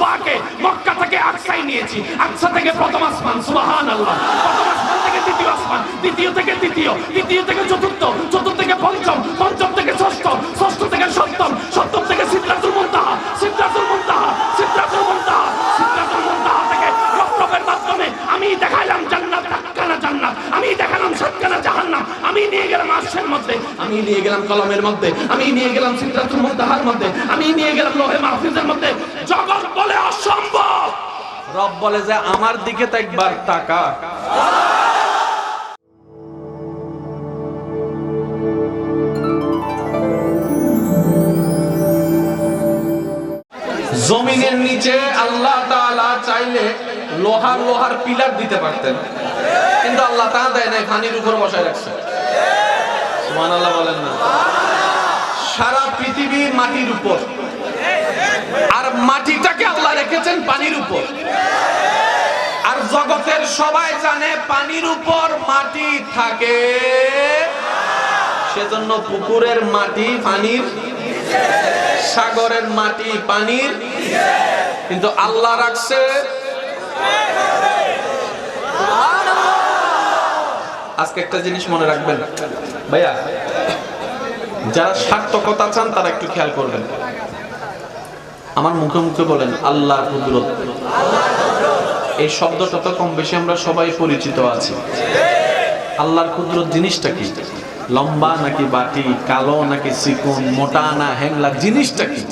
মুস্তাফাকে মক্কা থেকে আকসায় নিয়েছি, আকসা থেকে প্রথম আসমান, সুবহানাল্লাহ, প্রথম আসমান থেকে দ্বিতীয় আসমান, দ্বিতীয় থেকে তৃতীয়, তৃতীয় থেকে চতুর্থ, চতুর্থ থেকে পঞ্চম, পঞ্চম থেকে ষষ্ঠ, ষষ্ঠ থেকে সপ্তম, সপ্তম থেকে সিদরাতুল মুনতাহা, সিদরাতুল মুনতাহা, সিদরাতুল মুনতাহা, সিদরাতুল মুনতাহা থেকে রবের মাধ্যমে আমি দেখাইলাম জান্নাত, সাতখানা জান্নাত, আমি দেখালাম সাতখানা জাহান্নাম, আমি নিয়ে গেলাম আরশের মধ্যে, আমি নিয়ে গেলাম কলমের মধ্যে, আমি নিয়ে গেলাম সিদরাতুল মুনতাহার মধ্যে, আমি নিয়ে গেলাম লৌহে মাহফুজের মধ্যে। জগৎ বলে অসম্ভব, রব বলে যে আমার দিকে তো একবার তাকা। জমিনের নিচে আল্লাহ তাআলা চাইলে লোহার লোহার পিলার দিতে পারতেন, কিন্তু আল্লাহ তা দেয় নাই, পানির উপর বসায় রাখছে। সুবহানাল্লাহ বলেন না? সারা পৃথিবী মাটির উপর, আর মাটিটাকে আল্লাহ রেখেছেন পানির উপর। আর জগতের সবাই জানে পানির উপর মাটি থাকে, সেজন্য পুকুরের মাটি পানির, সাগরের মাটি পানির, কিন্তু আল্লাহ রাখছে। আজকে একটা জিনিস মনে রাখবেন ভাইয়া, যারা সার্থকতা চান তারা একটু খেয়াল করবেন। আমার মুখে মুখে বলেন আল্লাহর কুদরত। এই শব্দটা তো কম বেশি আমরা সবাই পরিচিত আছি। আল্লাহর কুদরত জিনিসটা কি? লম্বা নাকি বাটি, কালো নাকি চিকন, মোটা না হ্যাংলা, জিনিসটা কি?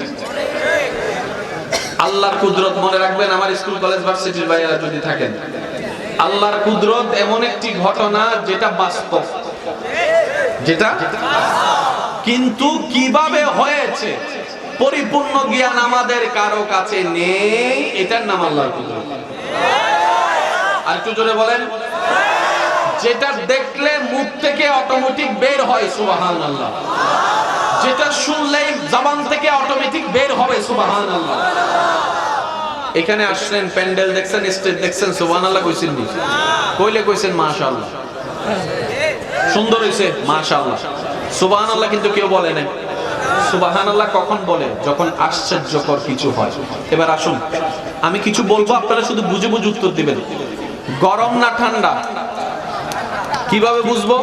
আল্লাহর কুদরত মনে রাখবেন আমার স্কুল কলেজ ভার্সিটির ভাইয়ারা যদি থাকেন। আল্লাহর কুদরত এমন একটি ঘটনা যেটা বাস্তব, যেটা কিন্তু কিভাবে হয়েছে পরিপূর্ণ জ্ঞান আমাদের কারো কাছে নেই। এটার নাম আল্লাহর কুদরত। আর একটু জোরে বলেন। যেটা দেখলে মুখ থেকে অটোমেটিক বের হয় সুবহানাল্লাহ, যেটা শুনলেই জবান থেকে অটোমেটিক বের হবে সুবহানাল্লাহ। এখানে আসলেন, প্যান্ডেল দেখছেন, স্টেজ দেখছেন, সুবহানাল্লাহ কইছেন নি? কইলে কইছেন মাশাআল্লাহ, সুন্দর হইছে মাশাআল্লাহ, সুবহানাল্লাহ কিন্তু কেউ বলে নাই। সুবহানাল্লাহ কখন বলে? যখন আশ্চর্যকর কিছু হয়। এবার আসুন, আমি কিছু বলবো, আপনারা শুধু বুঝে বুঝে উত্তর দিবেন। গরম না ঠান্ডা কিভাবে বুঝবো?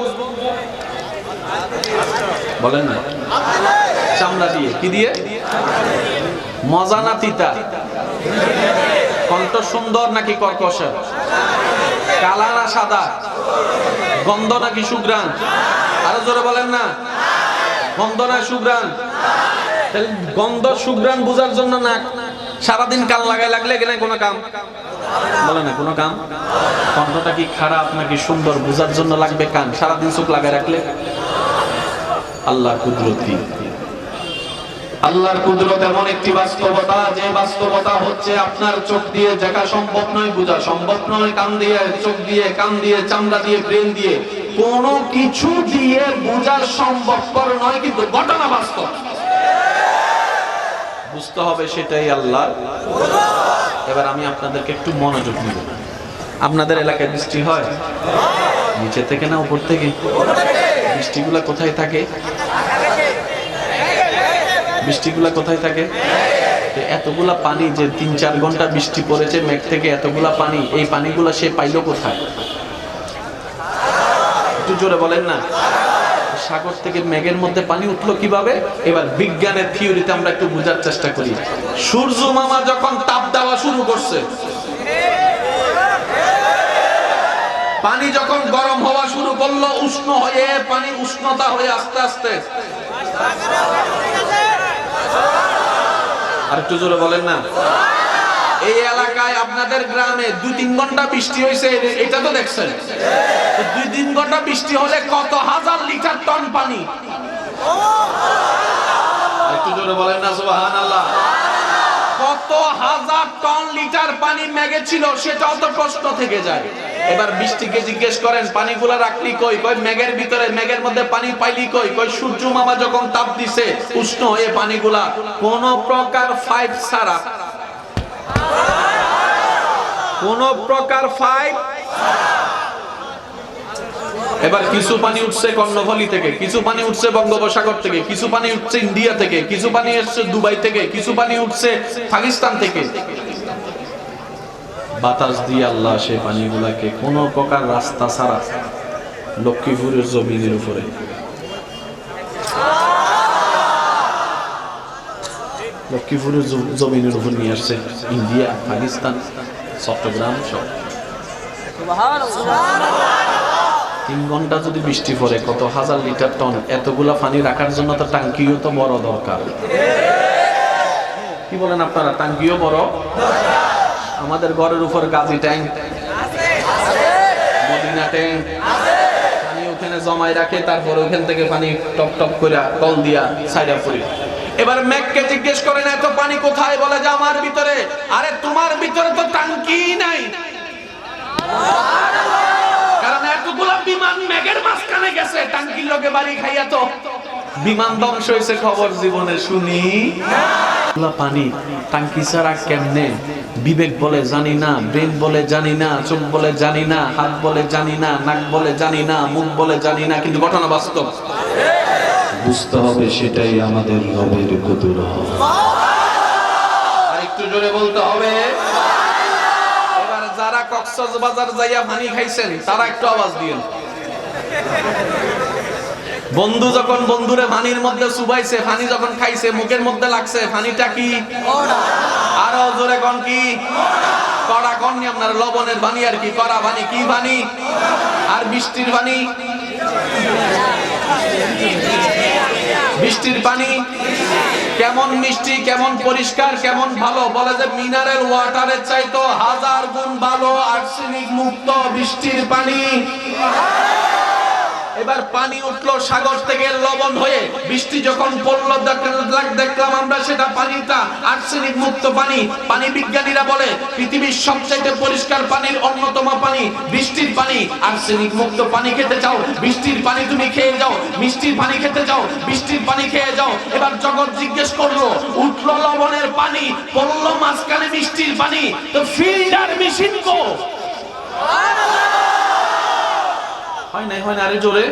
বলেন না। চামড়া দিয়ে। কি দিয়ে? মজা না তিতা? কণ্ঠ সুন্দর নাকি কর্কশ? কালা না সাদা? গন্ধ নাকি সুঘ্রাণ? আরো জোরে বলেন না। গন্ধ না সুঘ্রাণ? গন্ধ সুঘ্রাণ বোঝার জন্য নাক সারাদিন কান লাগায় লাগলে এখানে কোনো কাম বলে না, কোনো কাম। কণ্ঠটা কি খারাপ নাকি সুন্দর বোঝার জন্য লাগবে কান, সারাদিন চোখ লাগায় রাখলে। আল্লাহর কুদরত কি? আল্লাহর কুদরত এমন একটি বাস্তবতা, যে বাস্তবতা হচ্ছে আপনার চোখ দিয়ে দেখা সম্ভব নয়, বোঝা সম্ভব নয়, কান দিয়ে, চোখ দিয়ে, কান দিয়ে, চামড়া দিয়ে, ব্রেন দিয়ে, কোনো কিছু দিয়ে বোঝা সম্ভবপর নয়, কিন্তু ঘটনা বাস্তব। বুঝতে হবে সেটাই আল্লাহ। এবার আমি আপনাদেরকে একটু মনোযোগ দিব। আপনাদের এলাকায় বৃষ্টি হয়? নিচে থেকে না উপর থেকে? বৃষ্টিগুলা কোথায় থাকে? বৃষ্টিগুলা কোথায় থাকে? এতগুলা পানি যে ৩-৪ ঘন্টা বৃষ্টি পড়েছে মেঘ থেকে, এতগুলা পানি, এই পানিগুলা সে পাইলো কোথায়? একটু জোরে বলেন না। সাগর থেকে মেঘের মধ্যে পানি উঠলো কিভাবে? এবার বিজ্ঞানের থিওরিতে আমরা একটু বোঝার চেষ্টা করি। সূর্য মামা যখন তাপ দেওয়া শুরু করছে, পানি যখন গরম হওয়া শুরু করলো, উষ্ণ হয়ে পানি উষ্ণতা হয়ে আস্তে আস্তে, আর একটু জোরে বলেন না। এই এলাকায় আপনাদের গ্রামে 2-3 ঘন্টা বৃষ্টি হয়েছে, এটা তো দেখছেন। 2-3 ঘন্টা বৃষ্টি হলে কত হাজার লিটার টন পানি। একটু জোরে বলেন না সুবহানাল্লাহ। কত হাজার টন লিটার পানি মেঘে ছিল, সেটাও তো প্রশ্ন থেকে যায়। এবার বৃষ্টিকে জিজ্ঞেস করেন পানিগুলা রাখলি কই? কই মেঘের ভিতরে, মেঘের মধ্যে পানি পাইলি কই? কই সূর্য মামা যখন তাপ দিছে উষ্ণ হয়ে পানিগুলা কোন প্রকার পাইপ ছাড়া, কোন প্রকার পাইপ। এবার কিছু পানি উঠছে কর্ণফুলী থেকে, কিছু পানি উঠছে বঙ্গোপসাগর থেকে, কিছু পানি উঠছে ইন্ডিয়া থেকে, কিছু পানি এসছে দুবাই থেকে, কিছু পানি উঠছে পাকিস্তান থেকে। বাতাস দিয়ে আল্লাহ সেই পানিগুলাকে কোনো প্রকার রাস্তা ছাড়া লক্ষ্মীপুরের জমিনের উপরে লক্ষ্মীপুরের জমিনের উপর নিয়ে আসছে ইন্ডিয়া, পাকিস্তান, চট্টগ্রাম সব। 3 ঘন্টা যদি বৃষ্টি পড়ে কত হাজার লিটার টন, এতগুলা পানি রাখার জন্য তো টাঙ্কিও তো বড় দরকার। কি বলেন আপনারা, টাঙ্কিও বড়? আমাদের ঘরের উপর গাজী ট্যাঙ্ক, মদিনা ট্যাঙ্ক, পানি ওখানে জমায় রাখে, তারপর ওখান থেকে পানি টপ টপ করে কল দিয়া ছাইড়া পড়ে। এবার মেঘকে জিজ্ঞেস করেন এত পানি কোথায়, বলে যে আমার ভিতরে। আরে তোমার ভিতরে তো টাঙ্কি নাই, কারণ এতগুলা বিমান মেঘের মাঝখানে গেছে, টাঙ্কির লগে বাড়ি খাইয়া তো বিমান ধ্বংস হয়েছে খবর জীবনে শুনি। পানি টাঙ্কি ছাড়া কেমনে? বিবেক বলে জানি না, ব্রেন বলে জানি না, চোখ বলে জানি না, হাত বলে জানি না, নাক বলে জানি না, মুখ বলে জানি না, কিন্তু ঘটনা বাস্তব। বুঝতে হবে সেটাই আমাদের রবের কুদরত। আর একটু জোরে বলতে হবে। এবার যারা কক্সবাজার যাইয়া পানি খাইছেন তারা একটু আওয়াজ দিয়েন। বন্ধু যখন বন্ধুরে পানির মধ্যে চুবাইছে, পানি যখন খাইছে, মুখের মধ্যে লাগছে, পানিটা কি? আরো জোরে কোন কি? কড়া কোন? আপনার লবণের পানি আর কি কড়া পানি? কি পানি? আর বৃষ্টির পানি? বৃষ্টির পানি কেমন মিষ্টি, কেমন পরিষ্কার, কেমন ভালো। বলে যে মিনারেল ওয়াটারের চাইতো 1000 গুণ ভালো আর্সেনিক মুক্ত বৃষ্টির পানি। এবার পানি উঠলো সাগর থেকে লবণ হয়ে, বৃষ্টি যখন পড়লো দেখলাম আমরা সেটা পানিটা আর্সেনিক মুক্ত পানি। পানি বিজ্ঞানীরা বলে পৃথিবীর সবচেয়ে পরিষ্কার পানির অন্যতম পানি বৃষ্টির পানি। আর্সেনিক মুক্ত পানি খেতে চাও, বৃষ্টির পানি তুমি খেয়ে যাও। মিষ্টির পানি খেতে যাও, বৃষ্টির পানি খেয়ে যাও। এবার জগৎ জিজ্ঞেস করলো, উঠলো লবণের পানি, পড়লো মাঝখানে মিষ্টির পানি, তো ফিল্টার মেশিন কো? হয় নাই, হয় না? আরে জোরে।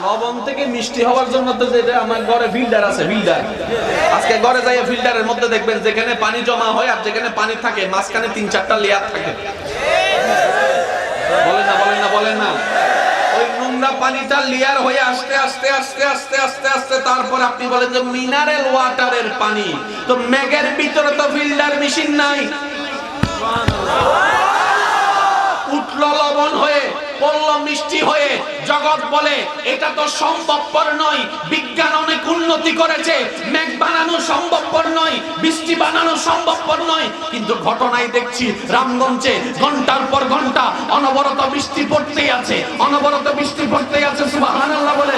লবণ থেকে মিষ্টি হওয়ার জন্য তো যেটা আমার ঘরে ফিল্টার আছে, ফিল্টার। আজকে ঘরে যাইয়া ফিল্টারের মধ্যে দেখবেন যেখানে পানি জমা হয় আর যেখানে পানি থাকে মাঝখানে 3-4টা লেয়ার থাকে। বলেন না, বলেন না, বলেন না। ওই নোংরা পানিটা লেয়ার হয়ে আস্তে আস্তে আস্তে আস্তে আস্তে আস্তে তারপর আপনি বলেন যে মিনারেল ওয়াটারের পানি। তো মেঘের ভিতরে তো ফিল্টার মেশিন নাই। উঠলো লবণ হয়ে, পড়লো মিষ্টি হয়ে। জগৎ বলে এটা তো সম্ভবপর নয়। বিজ্ঞান অনেক উন্নতি করেছে, মেঘ বানানো সম্ভবপর নয়, বৃষ্টি বানানো সম্ভবপর নয়। কিন্তু ঘটনায় দেখছি রামগঞ্জে ঘন্টার পর ঘন্টা অনবরত বৃষ্টি পড়তেই আছে, অনবরত বৃষ্টি পড়তেই আছে। সুবহানাল্লাহ বলে।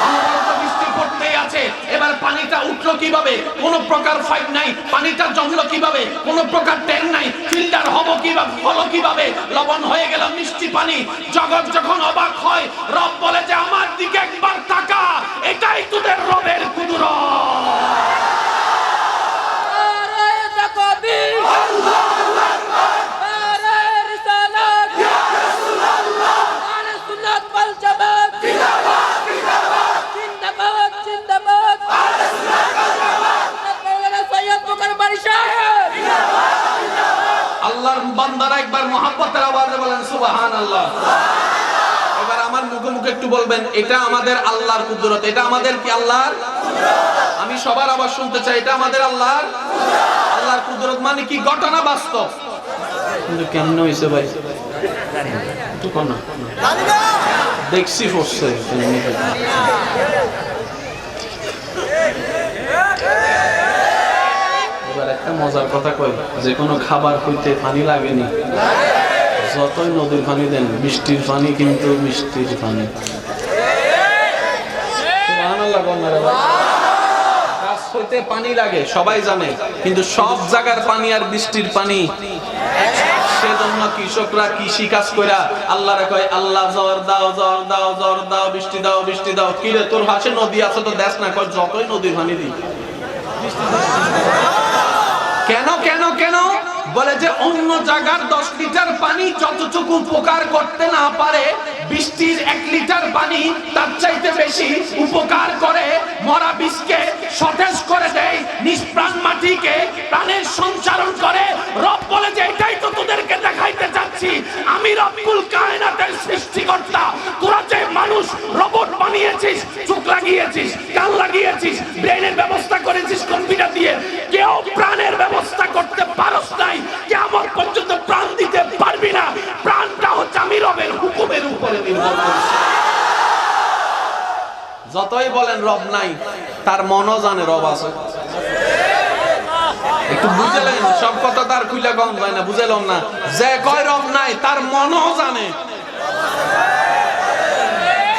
অনবরত বৃষ্টি পড়তেই আছে। এবার পানিটা উঠলো কিভাবে? কোন প্রকার ফাইট নাই। পানিটা জমলো কিভাবে? কোন প্রকার ট্যাঙ্ক নাই। ফিল্টার হবো কিভাবে? হলো কিভাবে? লবণ হয়ে গেল মিষ্টি পানি। জগৎ যখন অবাক হয়, রব বলে যে আমার দিকে একবার তাকা, এটাই তোদের রবের কুদরত। আল্লাহর বান্দারা একবার মুহাব্বতের আওয়াজে বলেন সুবহানাল্লাহ। এবার আমার মুখে মুখে একটু বলবেন এটা আমাদের আল্লাহর কুদরত। এটা আমাদের কি আল্লাহর? আমি সবার আওয়াজ শুনতে চাই, এটা আমাদের আল্লাহর। আল্লাহর কুদরত মানে কি? ঘটনা বাস্তব। কিন্তু কেমন হইছে ভাই? একটু কোন দেখছি পড়ছে। এবার একটা মজার কথা কই, যে কোনো খাবার হইতে পানি লাগেনি। যতই নদীর পানি দেন, বৃষ্টির পানি কিন্তু মিষ্টির পানি। গাছ হইতে পানি লাগে সবাই জানে, কিন্তু সব জায়গার পানি আর বৃষ্টির পানি। সেজন্য কৃষকরা কৃষি কাজ কইরা আল্লাহরে কয়, আল্লাহ জ্বর দাও, জ্বর দাও, জ্বর দাও, বৃষ্টি দাও, বৃষ্টি দাও। কি রে তোর হাসে নদী আছে তো দেশ না? কয় যতই নদীর পানি দিই। কেন কেন কেন? বলে যে অন্য জায়গার 10 লিটার পানি যতটুকু উপকার করতে না পারে, বৃষ্টির 1 লিটার পানি তার চাইতে বেশি উপকার করে মরা বীজকে সতেজ করে দেয়, নিষ্প্রাণ মাটিকে প্রাণের সঞ্চারণ করে। রব বলে যে এটাই তো তোদেরকে দেখাইতে যাচ্ছি, আমি রব্বুল কায়নাতের সৃষ্টিকর্তা। তোরা যে মানুষ রোবট বানিয়েছিস, চোখ লাগিয়েছিস, কান লাগিয়েছিস, ব্রেনের ব্যবস্থা করেছিস কম্পিউটার দিয়ে, কেউ প্রাণের ব্যবস্থা করতে পারস নাই, কিয়ামত পর্যন্ত প্রাণ দিতে পারবি না। প্রাণটা হচ্ছে আমি রবের হুকুমের উপরে নির্ভর করছে। যতই বলেন রব নাই, তার মনও জানে রব আছে। একটু বুঝলেন, সব কথা তার খুলে কম যায় না, বুঝলাম না। যে কয় রব নাই, তার মনও জানে।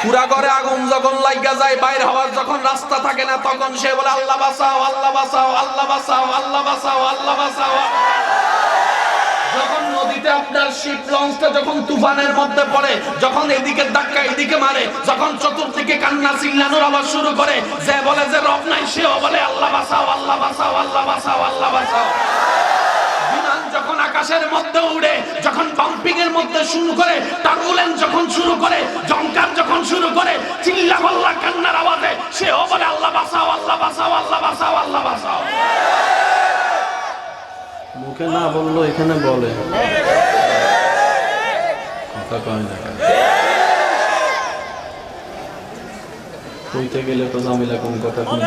পুরা ঘরে আগুন যখন লাগা যায়, বাইরে হওয়ার যখন রাস্তা থাকে না, তখন সে বলে আল্লাহ বাঁচাও, আল্লাহ বাঁচাও, আল্লাহ বাঁচাও, আল্লাহ বাঁচাও, আল্লাহ বাঁচাও। যখন নদীতে আপনার শিপ লঞ্চটা যখন তুফানের মধ্যে পড়ে, যখন এদিকে ধাক্কা এদিকে মারে, যখন চতুর্দিকে কান্না চিল্লানোর আওয়াজ শুরু করে, যে বলে যে রব নাই, সেও বলে আল্লাহ বাঁচাও, আল্লাহ বাঁচাও, আল্লাহ বাঁচাও, আল্লাহ বাঁচাও। বিমান যখন আকাশের মধ্যে উড়ে, যখন পাম্পিং এর মধ্যে শুরু করে, টার্বুলেন্স যখন শুরু করে, জংকার যখন শুরু করে, চিল্লা পাল্লা কান্নার আওয়াজে সেও বলে আল্লাহ বাঁচাও, আল্লাহ বাঁচাও, আল্লাহ বাঁচাও, আল্লাহ বাঁচাও। মুখে না বললো এখানে বলে, কথা কয় না। কইতে গেলে তো জামিলা কোন কথা কোন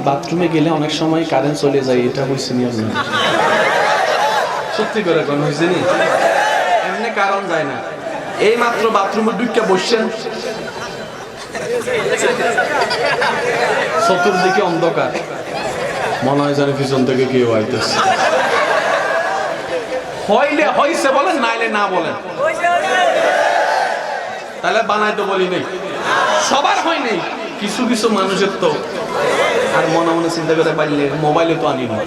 বাথরুমে গেলে অনেক সময় কারেন্ট চলে যায়, এটা হইছে নি আপনার? সত্যি করে কোন হইছে নি? এমনি কারণ যায় না। এই মাত্র বাথরুমে ঢুকে বসছেন, চতুর্দিকে অন্ধকার, মনে হয় জানি পিছন থেকে কেউ আইতেছে। হইলে হইছে বলেন, নাইলে না বলেন। তাহলে বানাই তো বলি নেই, সবার হয় নেই, কিছু কিছু মানুষের তো। আর মনে মনে চিন্তা করে পারলে মোবাইলে তো আনি না,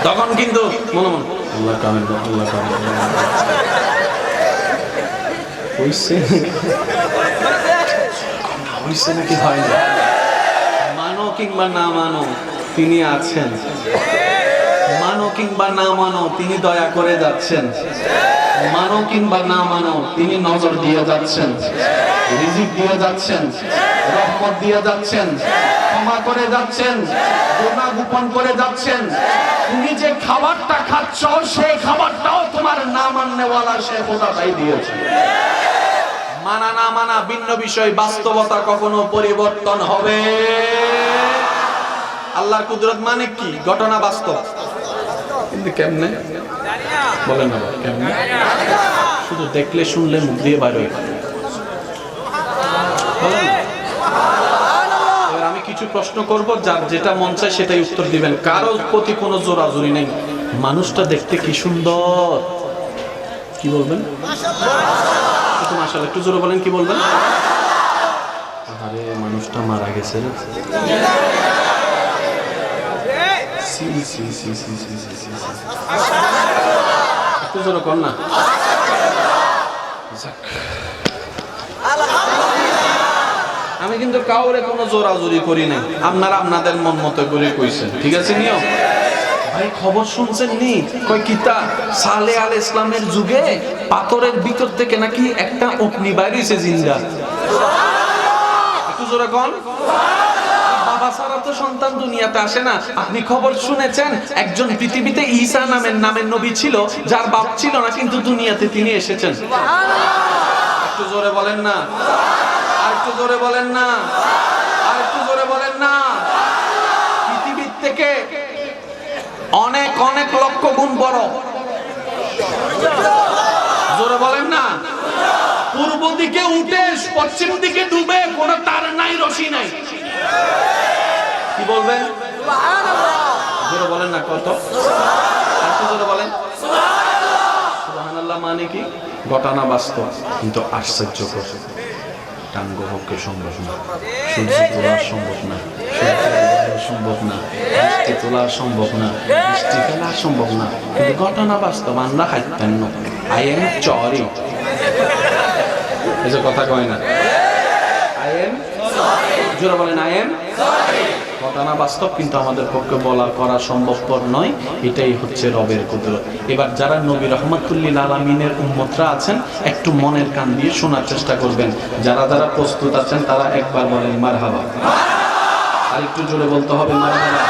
তখন কিন্তু মনে মনে আল্লাহ কামের, আল্লাহ কামের হইছে হইছে নাকি হয় না। মানো কিংবা না মানো, তিনি আছেন। মানো কিংবা না মানো, তিনি দয়া করে যাচ্ছেন। মানো কিংবা না মানো, তিনি নজর দিয়ে যাচ্ছেন, রিজিক দিয়ে যাচ্ছেন, রহমত দিয়ে যাচ্ছেন, ক্ষমা করে যাচ্ছেন, গুনাহ গোপন করে যাচ্ছেন। তুমি যে খাবারটা খাচ্ছ, সেই খাবারটাও তোমার না মাননেওয়ালা সে খোদাটাই দিয়েছে। মানা না মানা ভিন্ন বিষয়, বাস্তবতা কখনো পরিবর্তন হবে। আল্লাহর কুদরত মানে কি? ঘটনা বাস্তব, কিন্তু কেমনে বলেন না, কেমনে? শুধু দেখলে শুনলে মুখ দিয়ে বাইর হয়। এবার আমি কিছু প্রশ্ন করব, যার যেটা মন চায় সেটাই উত্তর দিবেন, কারো প্রতি কোনো জোরাজুরি নেই। মানুষটা দেখতে কি সুন্দর, কি বলবেন? মাশাআল্লাহ, একটু জোরে বলেন, কি বলবেন? আরে মানুষটা মারা গেছে না? একটু জোরে কর না। আমি কিন্তু কাউরে কোনো জোরাজুরি করি নাই, আপনারা আপনাদের মন মতো করে কইছেন, ঠিক আছে? নিও ভাই, খবর শুনছেন নি? কয় কিতা সালেহ আলাইহিস ইসলামের যুগে পাথরের ভিতর থেকে নাকি একটা অগ্নি বাইর হইছে জিন্দা। একটু জোরে কোন। বাবা ছাড়া তো সন্তান দুনিয়াতে আসে না। আপনি খবর শুনেছেন একজন পৃথিবীতে ঈসা নামের নবী ছিল, যার বাপ ছিল না, কিন্তু দুনিয়াতে তিনি এসেছেন। একটু জোরে বলেন না, আর একটু জোরে বলেন না, আর একটু জোরে বলেন না। পৃথিবীর থেকে অনেক অনেক লক্ষ গুণ বড়। জোরে বলেন না। পূর্ব দিকে উঠে পশ্চিম দিকে ডুবে, কোনো তার নাই, রশি নাই। কি বলবেন? জোরে বলেন না। কত? একটু জোরে বলেন। সুবহানাল্লাহ মানে কি? ঘটনা বাস্তব, কিন্তু আশ্চর্যকর। টাঙ্গ পক্ষে সম্ভব না, সূর্য তোলা সম্ভব না, সম্ভব না, বৃষ্টি তোলা সম্ভব না, বৃষ্টি ফেলা সম্ভব না, কিন্তু ঘটনা বাস্তব। আমরা হাইতেন না, আই এম সরি, এই যে কথা কয় না, আই এম, জোরে বলেন, আই এম সরি। ঘটনা বাস্তব, কিন্তু আমাদের পক্ষে বলা করা সম্ভবপর নয়। এটাই হচ্ছে রবের কুদরত। এবার যারা নবী রহমাতুল্লিল আলামিনের উম্মতরা আছেন, একটু মনের কান দিয়ে শোনার চেষ্টা করবেন। যারা যারা প্রস্তুত আছেন তারা একবার বলেন মারহাবা। আর একটু জোরে বলতে হবে মারহাবা।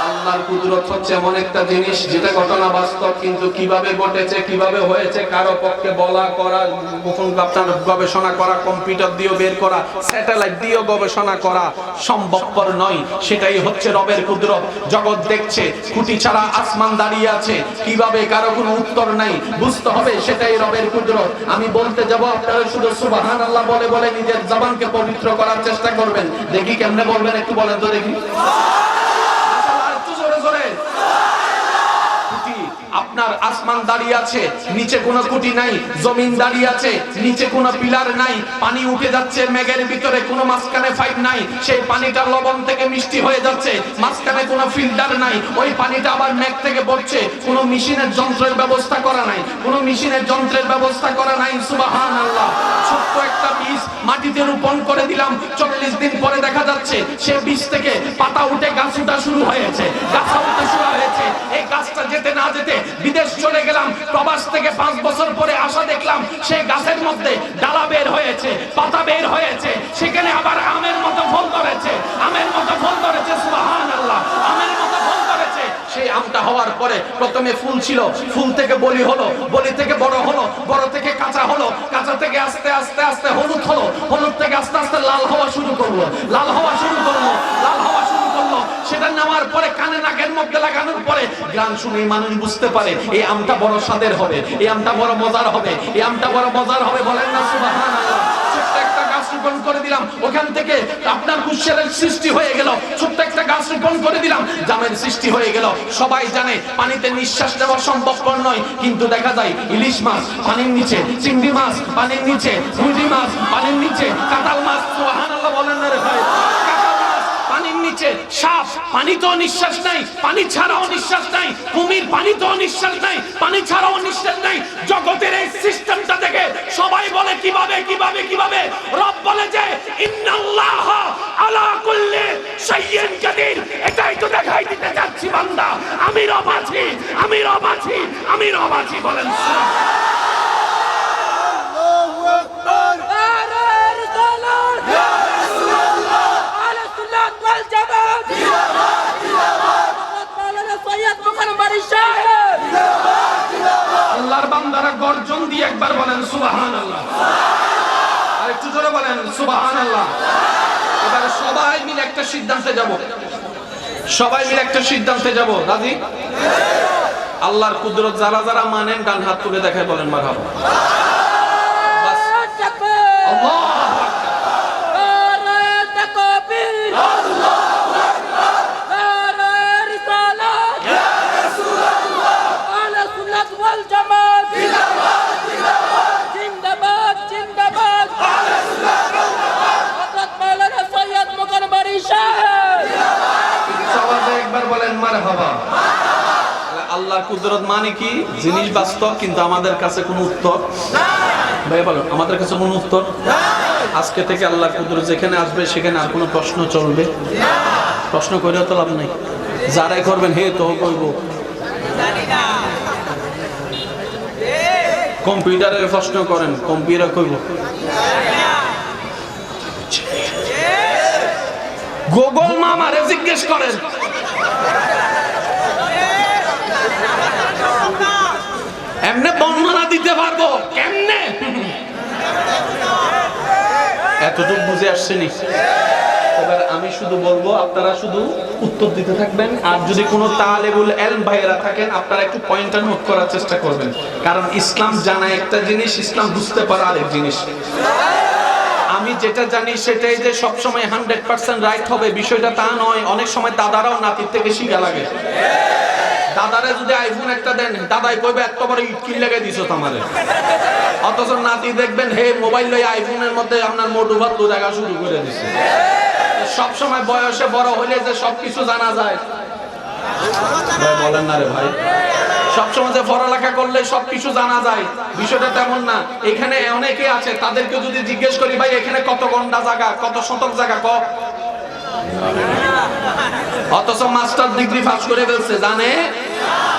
আল্লাহর কুদরত হচ্ছে এমন একটা জিনিস যেটা ঘটনা বাস্তব, কিন্তু কিভাবে ঘটেছে, কিভাবে হয়েছে, কারো পক্ষে বলা করা, গোপন গবেষণা করা, কম্পিউটার দিয়ে বের করা, স্যাটেলাইট দিয়ে গবেষণা করা সম্ভবপর নয়। সেটাই হচ্ছে রবের কুদরত। জগৎ দেখছে, খুঁটি ছাড়া আসমান দাঁড়িয়ে আছে, কিভাবে, কারো কোনো উত্তর নাই। বুঝতে হবে সেটাই রবের কুদরত। আমি বলতে যাব, আপনারা শুধু সুবহানাল্লাহ বলে বলে নিজের জবানকে পবিত্র করার চেষ্টা করবেন। দেখি কেমনে বলবেন, একটু বলেন তো দেখি। আপনার আসমান দাঁড়িয়ে আছে, নিচে কোনো খুঁটি নাই। জমিন দাঁড়িয়ে আছে, নিচে কোনো পিলার নাই। পানি উঠে যাচ্ছে মেঘের ভিতরে, কোনো মাঝখানে পাইপ নাই। সেই পানিটা লবণ থেকে মিষ্টি হয়ে যাচ্ছে, মাঝখানে কোনো ফিল্টার নাই। ওই পানিটা আবার মেঘ থেকে পড়ছে, কোনো মেশিনের যন্ত্রের ব্যবস্থা করা নাই, কোনো মেশিনের যন্ত্রের ব্যবস্থা করা নাই। সুবহানাল্লাহ। ছোট্ট একটা বীজ মাটিতে রোপণ করে দিলাম, 40 দিন পরে দেখা যাচ্ছে সে বীজ থেকে পাতা উঠে গাছ উঠা শুরু হয়েছে, গাছ উঠতে শুরু হয়েছে। এই গাছটা যেতে না যেতে বিদেশ চলে গেলাম, প্রবাস থেকে 5 বছর পরে আসা দেখলাম সেই গাছের মধ্যে ডালা বের হয়েছে, পাতা বের হয়েছে, সেখানে আবার আমের মতো ফল ধরেছে, আমের মতো ফল ধরেছে। সুবহানাল্লাহ। আমের মতো ফল ধরেছে। সেই আমটা হওয়ার পরে প্রথমে ফুল ছিল, ফুল থেকে বলি হলো, বলি থেকে বড় হলো, বড় থেকে কাঁচা হলো, কাঁচা থেকে আস্তে আস্তে আস্তে হলুদ হলো, হলুদ থেকে আস্তে আস্তে লাল হওয়া শুরু করলো, লাল হওয়া শুরু করলো, লাল হওয়া শুরু করলো। সেটা নেওয়ার পরে কানে নাকের মধ্যে লাগানোর পরে গান শুনে মানুষ বুঝতে পারে এই আমটা বড় স্বাদের হবে, এই আমটা বড় মজার হবে, এই আমটা বড় মজার হবে। বলেন না সুবহানাল্লাহ। ছোট্ট একটা গাছ রোপণ করে দিলাম, ওখান থেকে আপনার কুশলের সৃষ্টি হয়ে গেল। ছোট্ট একটা গাছ রোপণ করে দিলাম, জামের সৃষ্টি হয়ে গেল। সবাই জানে পানিতে নিঃশ্বাস নেওয়া সম্ভবপর নয়, কিন্তু দেখা যায় ইলিশ মাছ পানির নিচে, চিংড়ি মাছ পানির নিচে, রুই মাছ পানির নিচে, কাঁঠাল মাছ। সুবহানাল্লাহ বলেন না রে ভাই। পানির নিচে, সাপ পানিতেও নিঃশ্বাস নাই, পানি ছাড়াও নিঃশ্বাস নাই। কুমির পানিতেও নিঃশ্বাস নাই, পানি ছাড়াও নিঃশ্বাস নাই। জগতের এই সিস্টেমটা দেখে সবাই বলে কিভাবে কিভাবে কিভাবে। রব বলে যে ইন্নাল্লাহ আলা কুল্লি শাইইন কাদির। এটাই তো দেখাই দিতে যাচ্ছি বান্দা, আমি রব আছি, আমি রব আছি, আমি রব আছি। বলেন আল্লাহু আকবার। আল্লাহর বান্দারা গর্জন দিয়ে একবার বলেন সুবহানাল্লাহ। আর একটু জোরে বলেন সুবহানাল্লাহ। এবার সবাই মিলে একটা সিদ্ধান্তে যাব, সবাই মিলে একটা সিদ্ধান্তে যাব। রাজি? আল্লাহর কুদরত যারা যারা মানেন ডান হাত তুলে দেখায় বলেন মারহাবা। বাস। আল্লাহু আকবার। আল্লাহর কুদরত মানে কি জিনিস বাস্তব, কিন্তু আমাদের কাছে কোনো উত্তর ভাই বলো, আমাদের কাছে কোনো উত্তর। আজকে থেকে আল্লাহর কুদরত যেখানে আসবে সেখানে আর কোনো প্রশ্ন চলবে? প্রশ্ন করেও তো লাভ নাই। যারাই করবেন হে তো কইব। কম্পিউটারের প্রশ্ন করেন, কম্পিউটার কইব। গুগল মামারে জিজ্ঞেস করেন, এমনে বর্ণনা দিতে পারবো কেমনে? এতটুকু বুঝে আসছেনি? এবার আমি শুধু বলবো, আপনারা শুধু উত্তর দিতে থাকবেন। আর যদি কোনো তালেবুল ইলম ভাইরা থাকেন, আপনারা একটু পয়েন্টটা নোট করার চেষ্টা করবেন। কারণ ইসলাম জানা একটা জিনিস, ইসলাম বুঝতে পারা আরেক জিনিস। আমি যেটা জানি সেটাই যে সবসময় 100% রাইট হবে বিষয়টা তা নয়। অনেক সময় দাদারাও নাতির থেকে শিখা লাগে। দাদারে যদি আইফোন একটা দেন, দাদাই কইবে এত বড় ইট কি লাগাই দিছো তোমারে। অথচ নাতি দেখবেন হে মোবাইল লই আইফোনের মধ্যে আপনার মোটু ভাত লাগা শুরু করে দিছে। সব সময় বয়সে বড় হইলে যে সবকিছু জানা যায় ভাই বলেন না রে ভাই। সবসময় যে পড়ালেখা করলে সবকিছু জানা যায় বিষয়টা তেমন না। এখানে অনেকে আছে, তাদেরকে যদি জিজ্ঞেস করি ভাই এখানে কত ঘন্টা জায়গা, কত শতক জায়গা, অথচ মাস্টার ডিগ্রি পাস করে ফেলছে, জানে?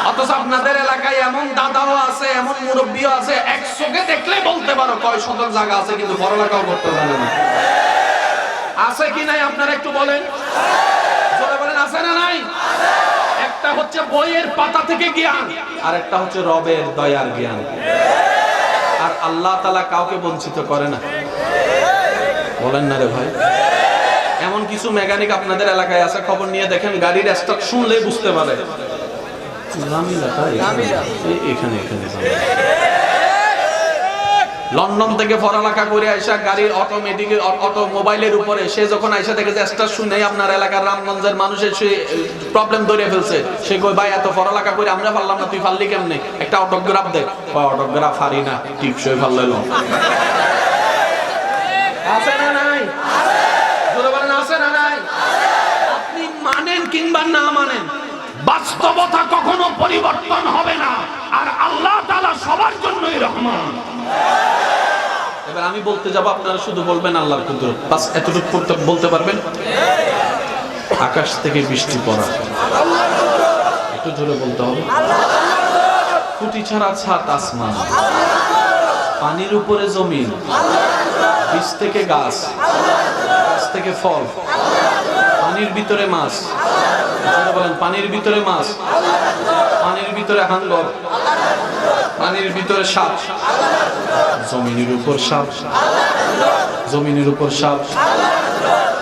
অথচ আপনাদের এলাকায় এমন দাদাও আছে, এমন মুরব্বীও আছে, এক চোখে দেখলে বলতে পারো কয় শতক জায়গা আছে, কিন্তু পড়ালেখাও করতে জানে না। আছে কি নাই আপনারা একটু বলেন, জোরে বলেন, আছে না নাই? একটা হচ্ছে বইয়ের পাতা থেকে জ্ঞান, আর একটা হচ্ছে রবের দয়ার জ্ঞান। আর আল্লাহ তাআলা কাউকে বঞ্চিত করে না, বলেন না রে ভাই? এমন কিছু মেকানিক আপনাদের এলাকায় আছে, খবর নিয়ে দেখেন, গাড়ির স্টক শুনলে বুঝতে পারে এখানে এখানে লন্ডন থেকে পড়ালেখা করে আইসা গাড়ির অটোমেটিক অটোমোবাইলের উপরে সে যখন আইসা দেখে যে স্টার শুনে আপনার এলাকার রামগঞ্জের মানুষের সে প্রবলেম ধরে ফেলছে, সে কই ভাই এত পড়ালেখা করে আমরা পারলাম না, তুই পারলি কেমনে, একটা অটোগ্রাফ দে। অটোগ্রাফ পারি না, টিপসই পারলাম। আছে না নাই? জোরে বলেন, আছে না নাই? আপনি মানেন কিংবা না মানেন, বাস্তবতা কখনো পরিবর্তন হবে না, আর আল্লাহ তাআলা সবার জন্যই রহমান। এবার আমি বলতে যাব, আপনারা শুধু বলবেন আল্লাহর কুদরত, বাস এতটুকু বলতে পারবেন। আকাশ থেকে বৃষ্টি পড়া, একটু জোরে বলতে হবে। খুঁটি ছাড়া ছাদ আসমান, পানির উপরে জমিন, বীজ থেকে গাছ, গাছ থেকে ফল, পানির ভিতরে মাছ, বলেন পানির ভিতরে মাছ, পানির ভিতরে হাঙ্গর, পানির ভিতরে সাপ, জমিনের উপর সাপ, জমিনের উপর সাপ,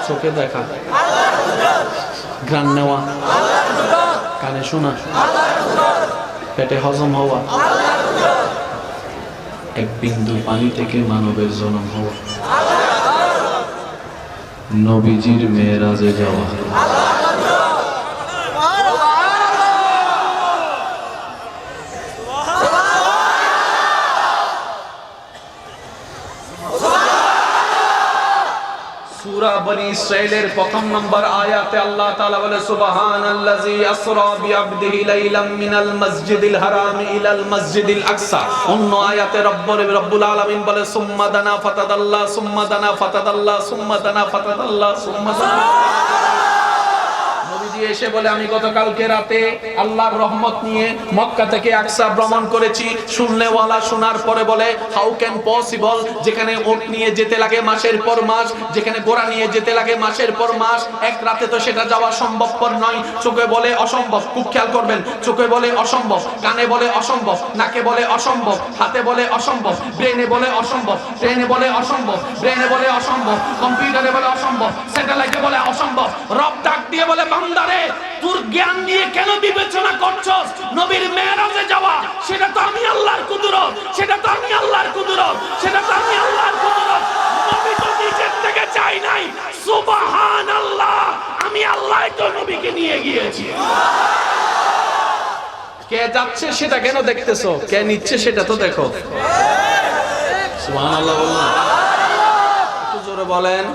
চোখে দেখা, ঘ্রাণ নেওয়া, কানে শোনা, পেটে হজম হওয়া, এক বিন্দু পানি থেকে মানবের জন্ম হওয়া, নবীজির মেরাজে যাওয়া। সূরা বনি ইসরাঈলের প্রথম নম্বর আয়াতে আল্লাহ তাআলা বলে, সুবহানাল্লাযী আসরা বিআবদিহি লাইলাম মিনাল মাসজিদিল হারামি ইলাল মাসজিদিল আকসা। অন্য আয়াতে রব্বুল আলামিন বলে, সুম্মা দানা ফাতাদাল্লাহ, সুম্মা দানা ফাতাদাল্লাহ, সুম্মা দানা ফাতাদাল্লাহ, সুম্মা দানা। নবীজি এসে বলে, আমি গতকালকে রাতে আল্লাহর রহমত নিয়ে মক্কা থেকে আকসা ভ্রমণ করেছি। শুনলেওয়ালা শোনার পরে বলে, হাউ ক্যান পসিবল, যেখানে ওট নিয়ে যেতে লাগে মাসের পর মাস, যেখানে ঘোড়া নিয়ে যেতে লাগে মাসের পর মাস, এক রাতে তো সেটা যাওয়া সম্ভবপর নয়। চোখে বলে অসম্ভব, খুব খেয়াল করবেন, চোখে বলে অসম্ভব, কানে বলে অসম্ভব, নাকে বলে অসম্ভব, হাতে বলে অসম্ভব, ব্রেনে বলে অসম্ভব, ট্রেনে বলে অসম্ভব, ব্রেনে বলে অসম্ভব, কম্পিউটারে বলে অসম্ভব, স্যাটেলাইটে বলে অসম্ভব। রব ডাক দিয়ে বলে, বান্দারে তোর জ্ঞান নিয়ে কেন বিবেচনা করছস? নবীর মেরাজে যাওয়া, সেটা তো আমি আল্লাহর কুদরত, সেটা তো আমি আল্লাহর কুদরত, সেটা তো আমি আল্লাহর কুদরত। নবী তো নিজের থেকে চাই নাই, সুবহানাল্লাহ, আমি আল্লাহই তো নবীকে নিয়ে গিয়েছি। কে যাচ্ছে সেটা কেন দেখতেছো, কে নিচ্ছে সেটা তো দেখো। সুবহানাল্লাহ বলুন, একটু জোরে বলেন,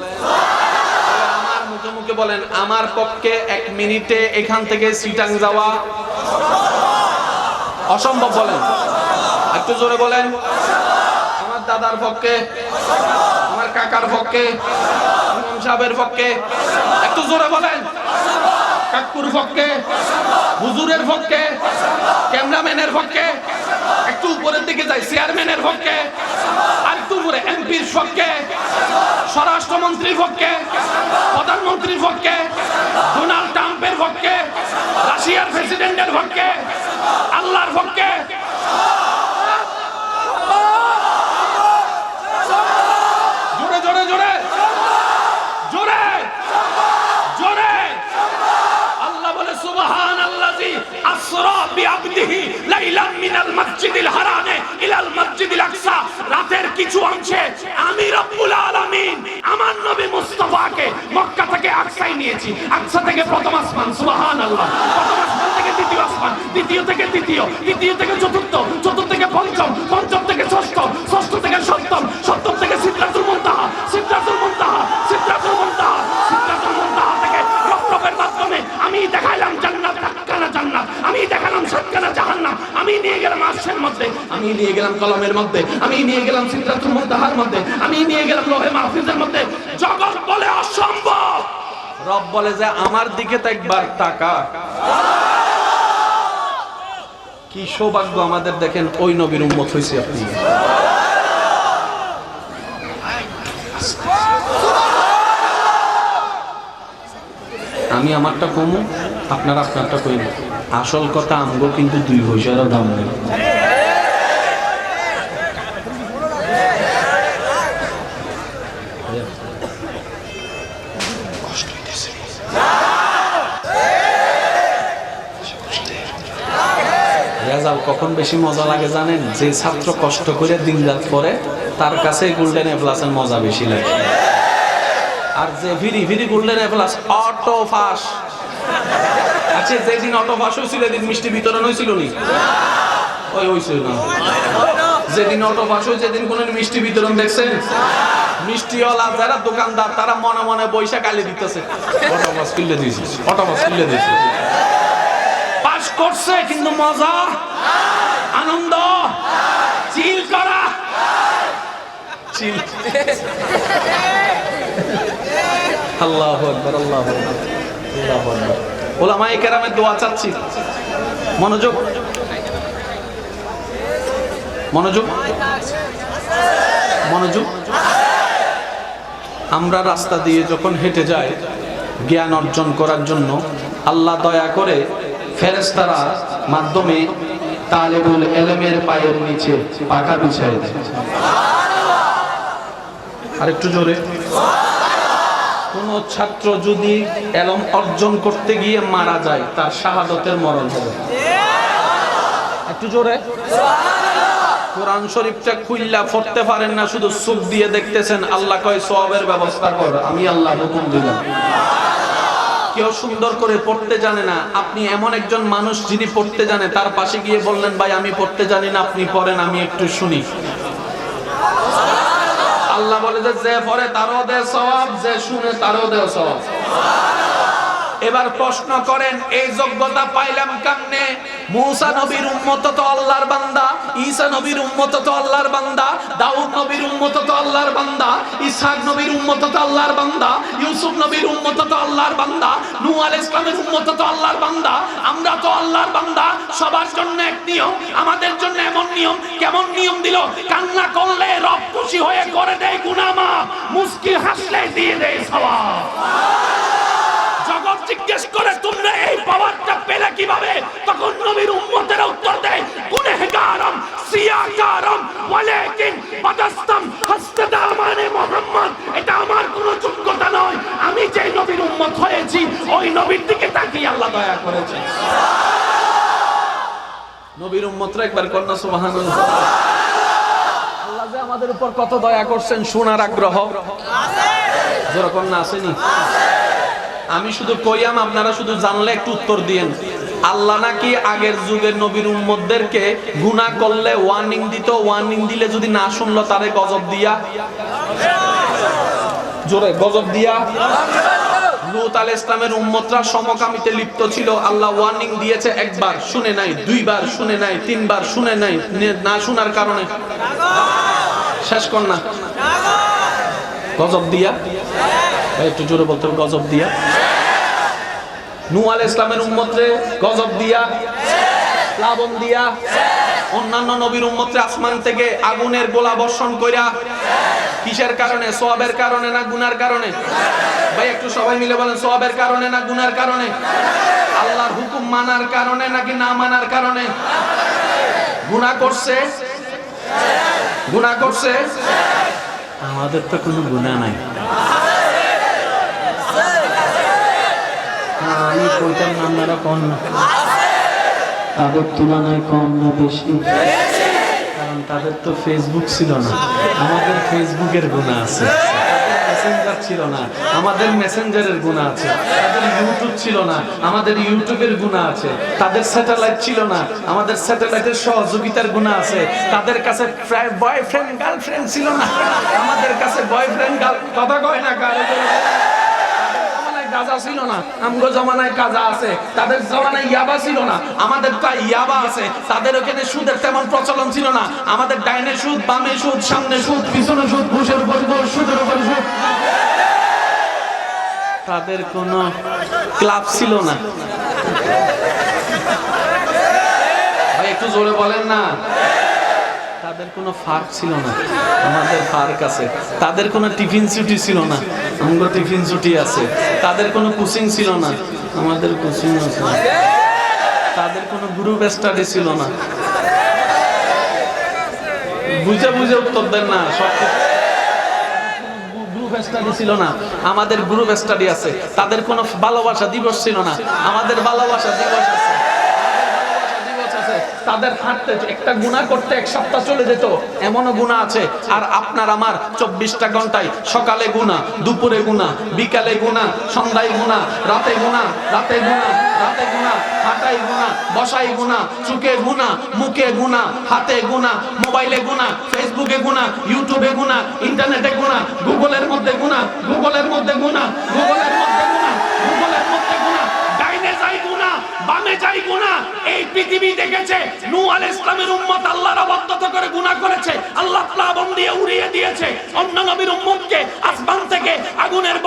আমার মুখে মুখে বলেন, আমার পক্ষে 1 মিনিটে এখান থেকে সিটাং যাওয়া অসম্ভব। বলেন, একটু জোরে বলেন। আমার দাদার পক্ষে, আমার কাকার পক্ষে, ইমাম সাহেবের পক্ষে, একটু জোরে বলেন। কাকুর পক্ষে, হুজুরের পক্ষে, ক্যামেরাম্যানের পক্ষে, একটু উপরের দিকে যাই, চেয়ারম্যানের পক্ষে, আর একটু উপরে এমপির পক্ষে, স্বরাষ্ট্রমন্ত্রীর পক্ষে, প্রধানমন্ত্রীর পক্ষে, ডোনাল্ড ট্রাম্পের পক্ষে, রাশিয়ার প্রেসিডেন্টের পক্ষে, আল্লাহর পক্ষে। জোরে জোরে জোরে জোরে জোরে আল্লাহ বলে, সুবহানাল্লাযী আসরা বিআবদিহি লাইলাম মিনাল মাসজিদিল হারামি ইলাল মাসজিদিল আকসা। রাতের কিছু অংশে আমি রব্বুল আলামিন আমার নবী মুস্তাফাকে মক্কা থেকে আকসায় নিয়েছি। আকসা থেকে প্রথম আসমান, সুবহানাল্লাহ, প্রথম আসমান থেকে দ্বিতীয় আসমান, দ্বিতীয় থেকে তৃতীয়, তৃতীয় থেকে চতুর্থ, চতুর্থ থেকে পঞ্চম, পঞ্চম থেকে ষষ্ঠ, ষষ্ঠ থেকে সপ্তম, সপ্তম থেকে সিদরাতুল মুনতাহা, সিদরাতুল মুনতাহা, সিদরাতুল মুনতাহা, সিদরাতুল মুনতাহা থেকে রবের মাধ্যমে আমি দেখাইলাম জান্নাত, সাতখানা জান্নাত, আমি দেখালাম সাতখানা জাহান্নাম, আমি নিয়ে গেলাম আরশের মধ্যে, আমি নিয়ে গেলাম কলমের মধ্যে, আমি নিয়ে গেলাম সিদরাতুল মুনতাহার মধ্যে, আমি নিয়ে গেলাম লৌহে মাহফুজের মধ্যে। জগৎ বলে অসম্ভব, রব বলে যে আমার দিকে তো একবার তাকা। কি সৌভাগ্য আমাদের, দেখেন ওই নবীর উম্মত হয়েছে আপনি। আমি আমারটা কমু, আপনারা আপনারটা কইন। আসল কথা আমগো কিন্তু 2 পয়সারও দাম নেই। রেজাল্ট কখন বেশি মজা লাগে জানেন? যে ছাত্র কষ্ট করে দিন রাত পড়ে তার কাছে গোল্ডেন এ প্লাসের মজা বেশি লাগে। আর যে very golden A plus auto pass. আচ্ছা, যেদিন অটো পাস হয়েছিল এদিন মিষ্টি বিতরণ হয়েছিল নি? ওই হয়েছিল না। যেদিন অটো পাস হয়েছে সেদিন কোন মিষ্টি বিতরণ দেখছেন? মিষ্টিওয়ালা যারা দোকানদার তারা মনে মনে বৈশা গালি দিতেছে, অটো পাস কিনলে দিয়েছিস, অটো পাস কিনলে দিয়েছিস। পাস করছে কিন্তু মজা, আনন্দ, চিল করা, চিল। আল্লাহু আকবার, আল্লাহু আকবার, আল্লাহু আকবার। উলামায়ে কেরামের দোয়া চাচ্ছি, মনোযোগ, মনোযোগ, মনোযোগ। আমরা রাস্তা দিয়ে যখন হেঁটে যাই জ্ঞান অর্জন করার জন্য, আল্লাহ দয়া করে ফেরেশতারা মাধ্যমে তালেবুল ইলমের পায়ের নিচে পাকা বিছায় দেয়। আরেকটু জোরে। কোন ছাত্র যদি ইলম অর্জন করতে গিয়ে মারা যায় তার শাহাদাতের মরণ হবে। একটু জোরে। কোরআন শরীফটা খুইল্লা পড়তে পারেন না, শুধু চোখ দিয়ে দেখতেছেন, আল্লাহ কয় সওয়াবের ব্যবস্থা কর, আমি আল্লাহ হুকুম দিলাম। কেউ সুন্দর করে পড়তে জানে না, আপনি এমন একজন মানুষ যিনি পড়তে জানে তার পাশে গিয়ে বললেন, ভাই আমি পড়তে জানি না, আপনি পড়েন, আমি একটু শুনি। আল্লাহ বলে যে পড়ে তারও দে সওয়াব, যে শুনে তারও দে সওয়াব। এবার প্রশ্ন করেন, এই যোগ্যতা পাইলাম কেমনে? মুসা নবীর উম্মত তো আল্লাহর বান্দা, ঈসা নবীর উম্মত তো আল্লাহর বান্দা, দাউদ নবীর উম্মত তো আল্লাহর বান্দা, ইসহাক নবীর উম্মত তো আল্লাহর বান্দা, ইউসুফ নবীর উম্মত তো আল্লাহর বান্দা, নূহ আলাইহিস সালামের উম্মত তো আল্লাহর বান্দা। আমরা তো আল্লাহর বান্দা। সবার জন্য এক নিয়ম, আমাদের জন্য এমন নিয়ম। কেমন নিয়ম দিল? কান্না করলে রব খুশি হয়ে করে দেয় গুনাহ মাফ, মুস্কি হাসলে দিয়ে দেয় সওয়াব। জগৎ জিজ্ঞেস করে তোমরা এই পাওয়ারটা পেলে কিভাবে? তখন নবীর উম্মতের উত্তর দেয়, গুনাহগারম সিয়াকারম ওয়ালাকিন বাদাস্তাম হাসতাদামানে মুহাম্মদ। এটা আমার কোনো যোগ্যতা নয়, আমি যে নবীর উম্মত হয়েছি ওই নবীর দিকে তাকিয়ে আল্লাহ দয়া করেছে। নবীর উম্মতরা একবার কন্যা সুবহানাল্লাহ। আল্লাহ যে আমাদের উপর কত দয়া করছেন শোনার আগ্রহ আছে? জোরে কন্যা আসেনি? আমি শুধু কইয়াম, আপনারা শুধু জানলে একটু উত্তর দিয়েন। আল্লাহ নাকি আগের যুগের নবীর উম্মতদেরকে গুনাহ করলে ওয়ার্নিং দিত, ওয়ার্নিং দিলে যদি না শুনলো তারে গজব দিয়া, জোরে গজব দিয়া। লূত আলাইহিস সালামের উম্মতরা সমকামিতে লিপ্ত ছিল, আল্লাহ ওয়ার্নিং দিয়েছে, একবার শুনে নাই, দুইবার শুনে নাই, তিনবার শুনে নাই, না শোনার কারণে শেষ কর না গজব দিয়া। একটু জোরে বলতে হবে, গজব দিয়া। নূহ আলাইহিস সালামের উম্মতরে গজব দিয়া, প্লাবন দিয়া। অন্যান্য নবীর উম্মতরে আসমান থেকে আগুনের গোলা বর্ষণ কইরা। কিসের কারণে? সওয়াবের কারণে না গুনার কারণে? ভাই একটু সবাই মিলে বলেন, সওয়াবের কারণে না গুনার কারণে? আল্লাহর হুকুম মানার কারণে নাকি না মানার কারণে? গুনাহ করছে, গুনাহ করছে। আমাদের তো কোনো গুনাহ নাই। আমি কইতাম আপনারা কম না, তাদের তুলনায় কম না বেশি? কারণ তাদের তো ফেসবুক ছিল না, আমাদের ফেসবুকের গুনাহ আছে। মেসেঞ্জার ছিল না, আমাদের মেসেঞ্জারের গুনাহ আছে। তাদের ইউটিউব ছিল না, আমাদের ইউটিউবের গুনাহ আছে। তাদের স্যাটেলাইট ছিল না, আমাদের স্যাটেলাইটের সহযোগিতার গুনাহ আছে। তাদের কাছে বয়ফ্রেন্ড গার্লফ্রেন্ড ছিল না, আমাদের কাছে বয়ফ্রেন্ড কথা কয় না কারো। গাঁজা ছিল না, আমগো জামানায় গাঁজা আছে। তাদের জামানায় ইয়াবা ছিল না, আমাদের তো ইয়াবা আছে। তাদের ওখানে সুদের তেমন প্রচলন ছিল না, আমাদের ডাইনে সুদ, বামে সুদ, সামনে সুদ, পিছনে সুদ, ঘুষের উপর ঘুষ, সুদের উপর সুদ। তাদের কোনো ক্লাব ছিল না। ভাই একটু জোরে বলেন না। তাদের কোনো ফার্ক ছিল না, আমাদের ফার্ক আছে। তাদের কোনো টিফিন ছুটি ছিল না, আমাদের টিফিন ছুটি আছে। তাদের কোনো কোচিং ছিল না, আমাদের কোচিং আছে। তাদের কোনো গ্রুপ স্টাডি ছিল না। বুঝে বুঝে উত্তর দেন না। সব গ্রুপ স্টাডি ছিল না, আমাদের গ্রুপ স্টাডি আছে। তাদের কোনো ভালোবাসা দিবস ছিল না, আমাদের ভালোবাসা দিবস আছে। তাদের হাঁটতে একটা গুনাহ করতে এক সপ্তাহ চলে যেত, এমনও গুনাহ আছে। আর আপনার আমার 24টা ঘন্টায় সকালে গুনাহ, দুপুরে গুনাহ, বিকালে গুনাহ, সন্ধ্যায় গুনাহ, রাতে গুনাহ, রাতে গুনাহ, রাতে গুনাহ, হাঁটাই গুনাহ, বসাই গুনাহ, চোখে গুনাহ, মুখে গুনাহ, হাতে গুনাহ, মোবাইলে গুনাহ, ফেসবুকে গুনাহ, ইউটিউবে গুনাহ, ইন্টারনেটে গুনাহ, গুগলের মধ্যে গুনাহ, গুগলের মধ্যে গুনাহ, গুগলের মধ্যে গুনাহ, গুগলের মধ্যে গুনাহ, ডাইনে যাই গুনাহ, বামে যাই গুনাহ। এই পৃথিবী দেখেছে নূহ আলাইহিস সালামের উম্মত আল্লাহর অবাধ্যতা করে গুনাহ করেছে, আল্লাহ প্লাবন দিয়ে উড়িয়ে দিয়েছে। অন্য নবীর উম্মতকে আসমান থেকে আগুনের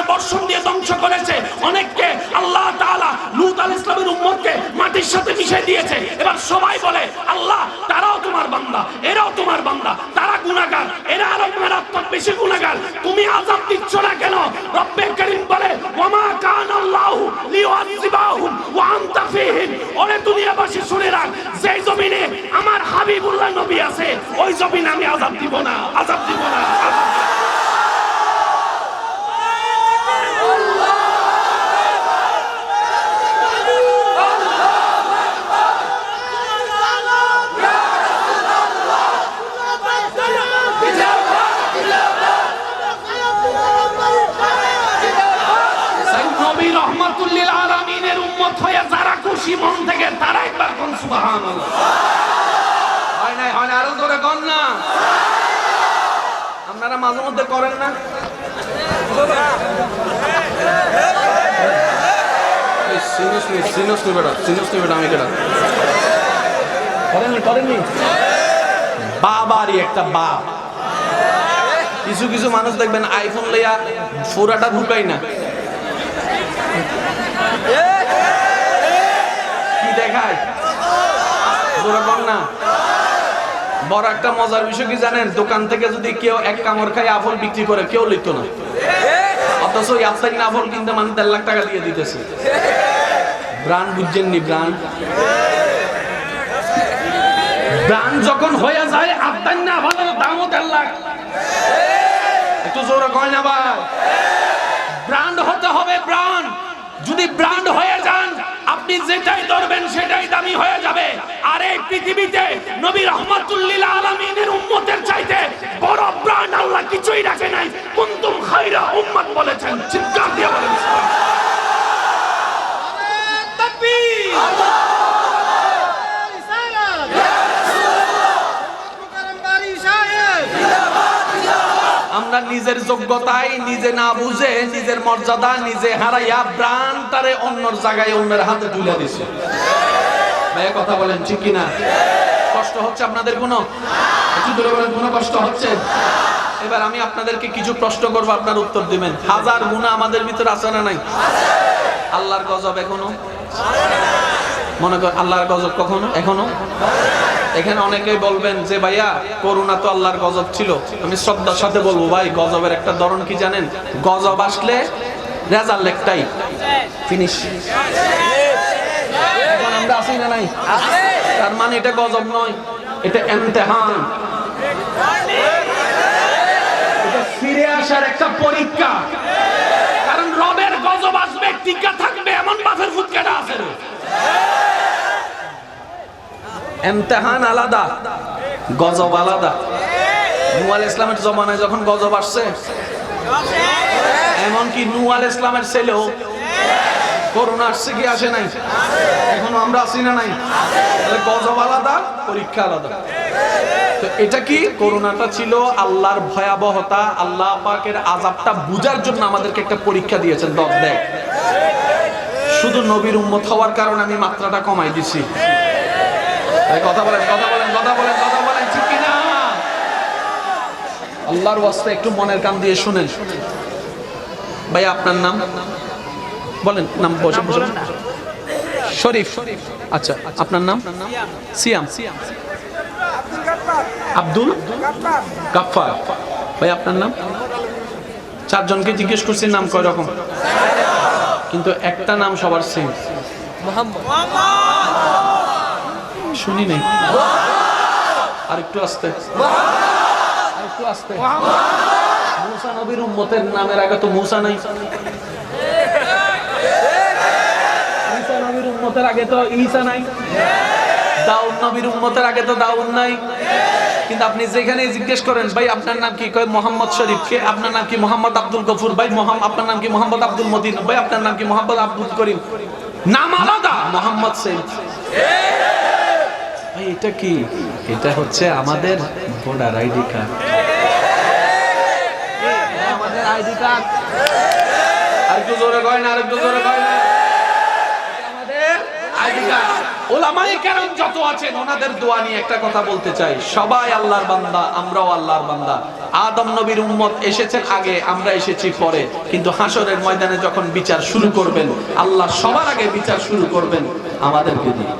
বর্ষণ দিয়ে ধ্বংস করেছে। অনেককে আল্লাহ তাআলা লূত আলাইহিস সালামের উম্মতকে মাটির সাথে মিশিয়ে দিয়েছে। এবার সবাই বলে আল্লাহ তারাও তোমার বান্দা, এরাও তোমার বান্দা, তারা গুনাহগার, এরা আরো মারাত্মক বেশি গুনাহগার, তুমি আযাব দিচ্ছ না কেন? রব্বে কারীম বলে ওয়ামা কানা আল্লাহু লিয়ুআযিবাহুম ওয়া আনতা ফীহিম। ওরে দুনিয়াবাসী শুনে রাখ, যে জমিনে আমার হাবিবুল্লাহ নবী আছে ওই জমিনে আমি আযাব দিব না, আযাব দিব না। নবী রহমাতুল লিল আলামিনের উম্মত হয়ে যারা খুশি মন থেকে তারা একবার কোন সুবহানাল্লাহ। হয় না, হয় না, আরো জোরে কোন না। আপনারা মাঝে মধ্যে করেন না? সিনিয়স বেটা আমি কেটা করেননি। বাবারই একটা বাপ। কিছু কিছু মানুষ দেখবেন আইফোন লইয়া পুরাটা ঢুকাই না, কি দেখায় না। বড় একটা মজার বিষয় কি জানেন? দোকান থেকে যদি কেউ এক কামড় খায় আপেল বিক্রি করে কেউ লিখতো না, অথচ আপসাইন আপেল কিনতে মানে 1.5 লাখ টাকা দিয়ে দিতেছে। ব্র্যান্ড বুঝছেননি? ব্র্যান্ড যখন হয়ে যায় আপসাইন আপেলের দামও 1.5 লাখ। একটু জোরে কয় না ভাই। ব্র্যান্ড হতে হবে, ব্র্যান্ড। যদি ব্র্যান্ড হয়ে যান আপনি যেটাই ধরবেন সেটাই দামি হয়ে যাবে। আর এই পৃথিবীতে নবী রহমাতুল লিল আলামিনের উম্মতের চাইতে বড় ব্র্যান্ড আল্লাহ কিছুই রাখে নাই। কুনতুম খায়রা উম্মাত বলেছেন, চিৎকার দিয়ে বলেন তাকবীর। আমরা নিজের যোগ্যতায় নিজে না বুঝে নিজের মর্যাদা নিজে হারাইয়া ব্র্যান্ডটারে অন্যর জায়গায় অন্যের হাতে তুলে দিছে। ভাই কথা বলেন ঠিক কিনা? কষ্ট হচ্ছে আপনাদের? কোনো একটু ধরে বলেন, কোনো কষ্ট হচ্ছে? এবার আমি আপনাদেরকে কিছু প্রশ্ন করবো, আপনার উত্তর দিবেন। হাজার গুনাহ আমাদের ভিতরে আছে না নাই? আল্লাহর গজব এখনো মনে করেন? আল্লাহর গজব কখনো এখনো? এখানে অনেকেই বলবেন যে ভাইয়া করোনা তো আল্লাহর গজব ছিল। আমি শ্রদ্ধার সাথে বলবো ভাই, গজবের একটা ধরন কি জানেন? গজব আসলে রেজাল্ট একটাই, ফিনিশ। এখন আমরা আছি না নাই? তার মানে এটা গজব নয়, এটা ইমতিহান, এটা ফিরে আসার একটা পরীক্ষা। কারণ রবের গজব আসবে, টিকা থাকবে এমন বাফের ফুটকাটা আছে। ইমতিহান আলাদা, গজব আলাদা। নূহ আলাইহিস সালামের জমানায় যখন গজব আসছে, এমনকি নূহ আলাইহিস সালামের ছেলেও করোনা আসছে কি আসে নাই? এখনো আমরা আছি না নাই? গজব আলাদা, পরীক্ষা আলাদা। তো এটা কি? করোনাটা ছিল আল্লাহর ভয়াবহতা, আল্লাহ পাকের আযাবটা বুঝার জন্য আমাদেরকে একটা পরীক্ষা দিয়েছেন। দেখ, শুধু নবীর উম্মত হওয়ার কারণে আমি মাত্রাটা কমাই দিছি। কথা বলেন ঠিক কিনা? আল্লাহর ওয়াস্তে একটু মনের কান দিয়ে শুনেন। ভাই আপনার নাম বলেন, নাম বসে বসে। শরীফ, আচ্ছা আপনার নাম? সিয়াম। আব্দুল গাফফার। ভাই আপনার নাম? চারজনকে জিজ্ঞেস করছি নাম কয় রকম, কিন্তু একটা নাম সবার সেম। শুনি নাই, আর একটু আস্তে, আর একটু আস্তে। মুসা নবীর উম্মতের নামের আগে তো মুসা নাই, ঈসা নবীর উম্মতের আগে তো ঈসা নাই, দাউদ নবীর উম্মতের আগে তো দাউদ নাই। কিন্তু আপনি যেখানে জিজ্ঞেস করেন ভাই আপনার নাম কি, কয় মোহাম্মদ শরীফ। কে আপনার নাম কি? মোহাম্মদ আব্দুল গফুর। ভাই আপনার নাম কি? মোহাম্মদ আব্দুল মতিন। ভাই আপনার নাম কি? মোহাম্মদ আব্দুল করিম। নাম আলাদা, মোহাম্মদ সেলিম। ভাই এটা কি? এটা হচ্ছে আমাদের ভোটার আইডি কার্ড, আমাদের আইডি কার্ড। আরেকটু জোরে কয় না, আরেকটু জোরে কয় না। আমাদের আইডি কার্ড। ওলামায়ে কেরাম যত আছেন ওনাদের দোয়া নিয়ে একটা কথা বলতে চাই। সবাই আল্লাহর বান্দা, আমরাও আল্লাহর বান্দা। আদম নবীর উম্মত এসেছেন আগে, আমরা এসেছি পরে, কিন্তু হাসরের ময়দানে যখন বিচার শুরু করবেন, আল্লাহ সবার আগে বিচার শুরু করবেন আমাদেরকে দিয়ে।